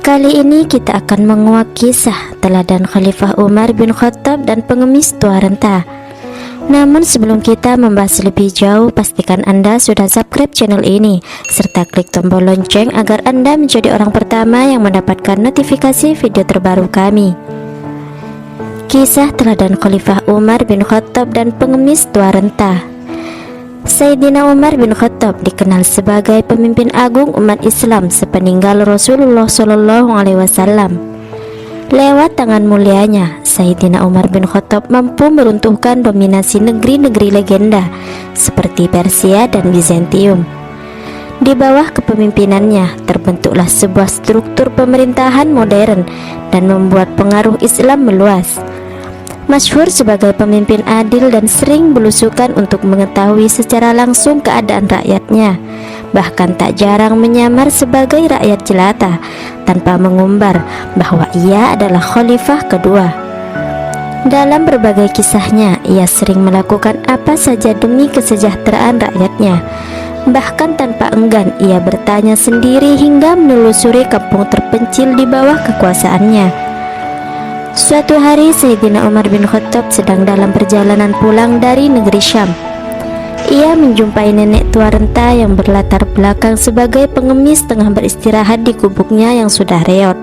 Kali ini kita akan menguak kisah teladan Khalifah Umar bin Khattab dan pengemis tua renta. Namun sebelum kita membahas lebih jauh, pastikan Anda sudah subscribe channel ini serta klik tombol lonceng agar Anda menjadi orang pertama yang mendapatkan notifikasi video terbaru kami. Kisah teladan Khalifah Umar bin Khattab dan pengemis tua renta. Sayyidina Umar bin Khattab dikenal sebagai pemimpin agung umat Islam sepeninggal Rasulullah SAW. Lewat tangan mulianya, Sayyidina Umar bin Khattab mampu meruntuhkan dominasi negeri-negeri legenda seperti Persia dan Bizantium. Di bawah kepemimpinannya terbentuklah sebuah struktur pemerintahan modern dan membuat pengaruh Islam meluas. Masyhur sebagai pemimpin adil dan sering belusukan untuk mengetahui secara langsung keadaan rakyatnya, bahkan tak jarang menyamar sebagai rakyat jelata tanpa mengumbar bahwa ia adalah khalifah kedua. Dalam berbagai kisahnya, ia sering melakukan apa saja demi kesejahteraan rakyatnya. Bahkan tanpa enggan, ia bertanya sendiri hingga menelusuri kampung terpencil di bawah kekuasaannya. Suatu hari Sayyidina Umar bin Khattab sedang dalam perjalanan pulang dari negeri Syam. Ia menjumpai nenek tua renta yang berlatar belakang sebagai pengemis tengah beristirahat di gubuknya yang sudah reot.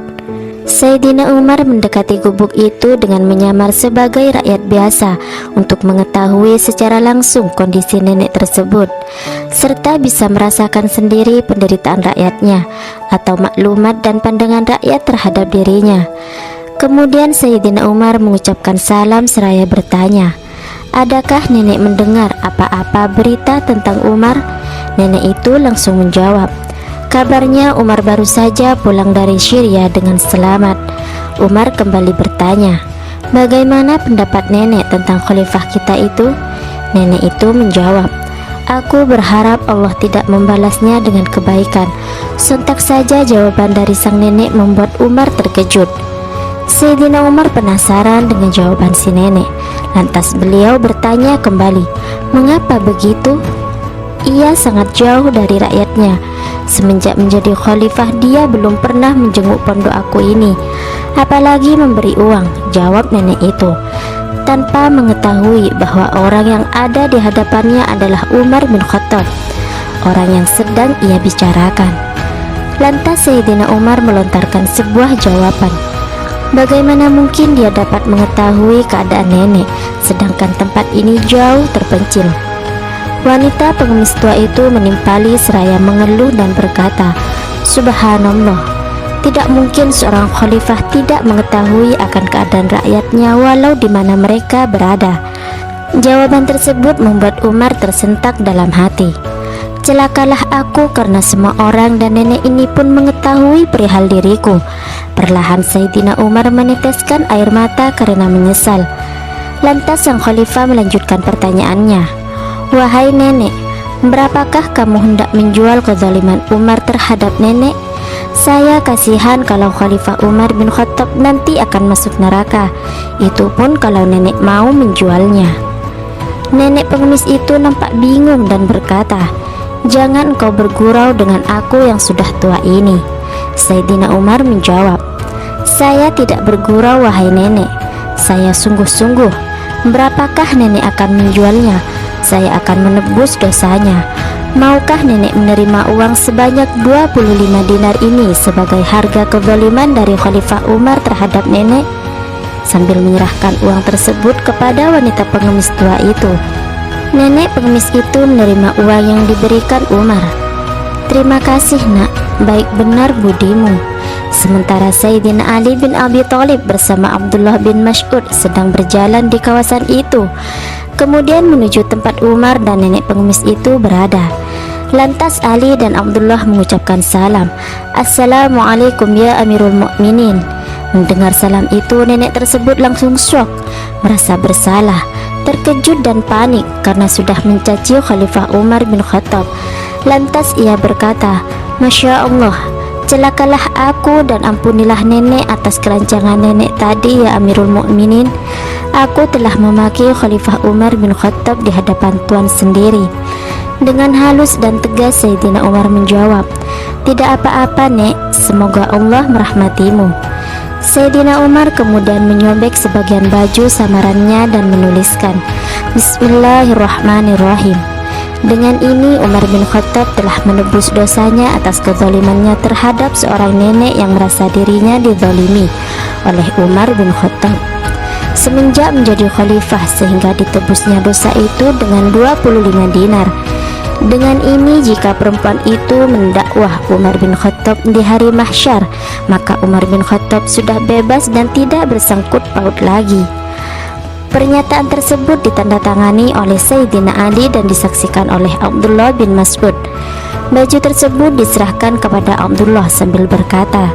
Sayyidina Umar mendekati gubuk itu dengan menyamar sebagai rakyat biasa untuk mengetahui secara langsung kondisi nenek tersebut, serta bisa merasakan sendiri penderitaan rakyatnya atau maklumat dan pandangan rakyat terhadap dirinya. Kemudian Sayyidina Umar mengucapkan salam seraya bertanya, "Adakah nenek mendengar apa-apa berita tentang Umar?" Nenek itu langsung menjawab, "Kabarnya Umar baru saja pulang dari Syria dengan selamat." Umar kembali bertanya, "Bagaimana pendapat nenek tentang khalifah kita itu?" Nenek itu menjawab, "Aku berharap Allah tidak membalasnya dengan kebaikan." Sontak saja jawaban dari sang nenek membuat Umar terkejut. Sayyidina Umar penasaran dengan jawaban si nenek. Lantas beliau bertanya kembali, "Mengapa begitu?" Ia sangat jauh dari rakyatnya. Semenjak menjadi khalifah, dia belum pernah menjenguk pondok aku ini, apalagi memberi uang, jawab nenek itu, tanpa mengetahui bahwa orang yang ada di hadapannya adalah Umar bin Khattab, orang yang sedang ia bicarakan. Lantas Sayyidina Umar melontarkan sebuah jawaban. Bagaimana mungkin dia dapat mengetahui keadaan nenek, sedangkan tempat ini jauh terpencil? Wanita pengemis tua itu menimpali seraya mengeluh dan berkata, "Subhanallah, tidak mungkin seorang khalifah tidak mengetahui akan keadaan rakyatnya walau di mana mereka berada." Jawaban tersebut membuat Umar tersentak dalam hati. Celakalah aku karena semua orang dan nenek ini pun mengetahui perihal diriku. Perlahan Sayyidina Umar meneteskan air mata karena menyesal. Lantas sang khalifah melanjutkan pertanyaannya, "Wahai nenek, berapakah kamu hendak menjual kezaliman Umar terhadap nenek? Saya kasihan kalau Khalifah Umar bin Khattab nanti akan masuk neraka. Itu pun kalau nenek mau menjualnya." Nenek pengemis itu nampak bingung dan berkata, "Jangan engkau bergurau dengan aku yang sudah tua ini." Sayyidina Umar menjawab, "Saya tidak bergurau wahai nenek. Saya sungguh-sungguh. Berapakah nenek akan menjualnya? Saya akan menebus dosanya. Maukah nenek menerima uang sebanyak 25 dinar ini sebagai harga kezaliman dari Khalifah Umar terhadap nenek?" Sambil menyerahkan uang tersebut kepada wanita pengemis tua itu, nenek pengemis itu menerima uang yang diberikan Umar. "Terima kasih nak, baik benar budimu." Sementara Sayyidina Ali bin Abi Thalib bersama Abdullah bin Mas'ud sedang berjalan di kawasan itu, kemudian menuju tempat Umar dan nenek pengemis itu berada. Lantas Ali dan Abdullah mengucapkan salam, "Assalamualaikum ya Amirul Mukminin." Mendengar salam itu, nenek tersebut langsung syok, merasa bersalah, terkejut dan panik karena sudah mencaci Khalifah Umar bin Khattab. Lantas ia berkata, "Masya Allah, celakalah aku dan ampunilah nenek atas kelancangan nenek tadi ya Amirul Mukminin. Aku telah memaki Khalifah Umar bin Khattab di hadapan Tuan sendiri." Dengan halus dan tegas Sayyidina Umar menjawab, "Tidak apa-apa nek, semoga Allah merahmatimu." Sayyidina Umar kemudian menyobek sebagian baju samarannya dan menuliskan, "Bismillahirrahmanirrahim." Dengan ini Umar bin Khattab telah menebus dosanya atas kezalimannya terhadap seorang nenek yang merasa dirinya dizalimi oleh Umar bin Khattab. Semenjak menjadi khalifah sehingga ditebusnya dosa itu dengan 25 dinar. Dengan ini jika perempuan itu mendakwah Umar bin Khattab di hari mahsyar, maka Umar bin Khattab sudah bebas dan tidak bersangkut paut lagi. Pernyataan tersebut ditandatangani oleh Sayyidina Ali dan disaksikan oleh Abdullah bin Mas'ud. Baju tersebut diserahkan kepada Abdullah sambil berkata,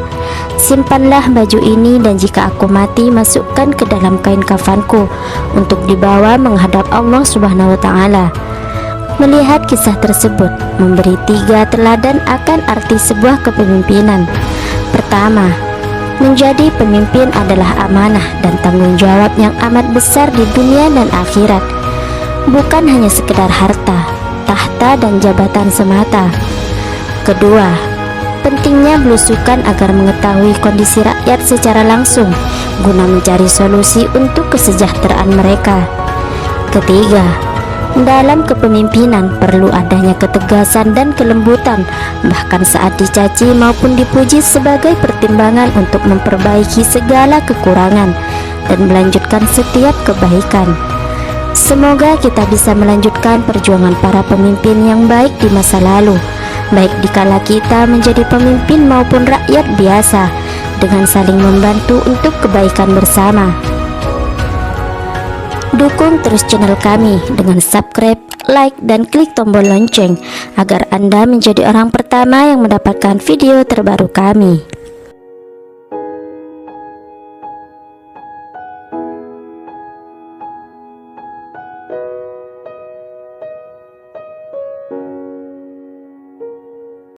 "Simpanlah baju ini dan jika aku mati masukkan ke dalam kain kafanku untuk dibawa menghadap Allah Subhanahu wa Ta'ala." Melihat kisah tersebut memberi 3 teladan akan arti sebuah kepemimpinan. Pertama, menjadi pemimpin adalah amanah dan tanggung jawab yang amat besar di dunia dan akhirat. Bukan hanya sekedar harta, tahta dan jabatan semata. Kedua, pentingnya belusukan agar mengetahui kondisi rakyat secara langsung guna mencari solusi untuk kesejahteraan mereka. Ketiga, dalam kepemimpinan perlu adanya ketegasan dan kelembutan, bahkan saat dicaci maupun dipuji sebagai pertimbangan untuk memperbaiki segala kekurangan dan melanjutkan setiap kebaikan. Semoga kita bisa melanjutkan perjuangan para pemimpin yang baik di masa lalu, baik dikala kita menjadi pemimpin maupun rakyat biasa, dengan saling membantu untuk kebaikan bersama. Dukung terus channel kami dengan subscribe, like, dan klik tombol lonceng agar Anda menjadi orang pertama yang mendapatkan video terbaru kami.